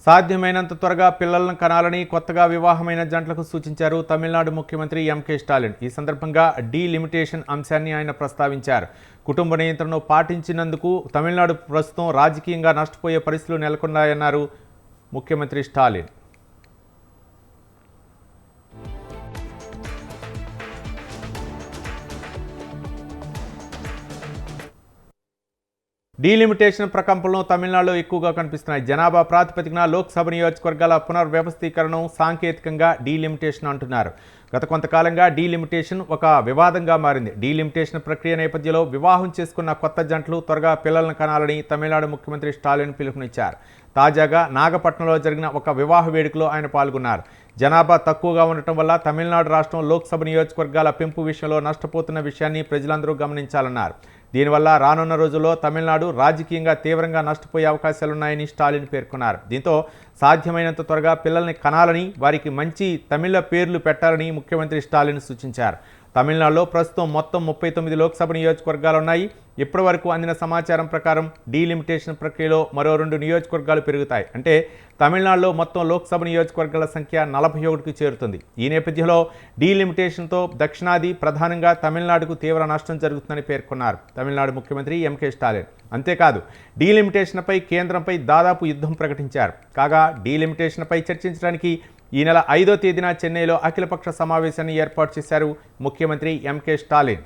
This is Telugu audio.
సాధ్యమైనంత త్వరగా పిల్లలను కనాలని కొత్తగా వివాహమైన జంటలకు సూచించారు తమిళనాడు ముఖ్యమంత్రి ఎంకే స్టాలిన్. ఈ సందర్భంగా డీలిమిటేషన్ అంశాన్ని ఆయన ప్రస్తావించారు. కుటుంబ నియంత్రణను పాటించినందుకు తమిళనాడు ప్రస్తుతం రాజకీయంగా నష్టపోయే పరిస్థితులు నెలకొన్నాయన్నారు ముఖ్యమంత్రి స్టాలిన్. డీలిమిటేషన్ ప్రకంపనలు తమిళనాడులో ఎక్కువగా కనిపిస్తున్నాయి. జనాభా ప్రాతిపదికన లోక్సభ నియోజకవర్గాల పునర్వ్యవస్థీకరణం సాంకేతికంగా డీలిమిటేషన్ అంటున్నారు. గత కొంతకాలంగా డీలిమిటేషన్ ఒక వివాదంగా మారింది. డీలిమిటేషన్ ప్రక్రియ నేపథ్యంలో వివాహం చేసుకున్న కొత్త జంటలు త్వరగా పిల్లలను కనాలని తమిళనాడు ముఖ్యమంత్రి స్టాలిన్ పిలుపునిచ్చారు. తాజాగా నాగపట్నంలో జరిగిన ఒక వివాహ వేడుకలో ఆయన పాల్గొన్నారు. జనాభా తక్కువగా ఉండటం వల్ల తమిళనాడు రాష్ట్రం లోక్సభ నియోజకవర్గాల పెంపు విషయంలో నష్టపోతున్న విషయాన్ని ప్రజలందరూ గమనించాలన్నారు. దీనివల్ల రానున్న రోజుల్లో తమిళనాడు రాజకీయంగా తీవ్రంగా నష్టపోయే అవకాశాలున్నాయని స్టాలిన్ పేర్కొన్నారు. దీంతో సాధ్యమైనంత త్వరగా పిల్లల్ని కనాలని, వారికి మంచి తమిళ పేర్లు పెట్టాలని ముఖ్యమంత్రి స్టాలిన్ సూచించారు. తమిళనాడులో ప్రస్తుతం మొత్తం 39 లోక్సభ నియోజకవర్గాలు ఉన్నాయి. ఇప్పటి వరకు అందిన సమాచారం ప్రకారం డీలిమిటేషన్ ప్రక్రియలో మరో 2 నియోజకవర్గాలు పెరుగుతాయి. అంటే తమిళనాడులో మొత్తం లోక్సభ నియోజకవర్గాల సంఖ్య 41కి చేరుతుంది. ఈ నేపథ్యంలో డీలిమిటేషన్తో దక్షిణాది, ప్రధానంగా తమిళనాడుకు తీవ్ర నష్టం జరుగుతుందని పేర్కొన్నారు తమిళనాడు ముఖ్యమంత్రి ఎంకే స్టాలిన్. అంతేకాదు, డీలిమిటేషన్పై కేంద్రంపై దాదాపు యుద్ధం ప్రకటించారు. కాగా డీలిమిటేషన్పై చర్చించడానికి ఈ నెల 5వ తేదీన చెన్నైలో అఖిలపక్ష సమావేశాన్ని ఏర్పాటు చేశారు ముఖ్యమంత్రి ఎంకే స్టాలిన్.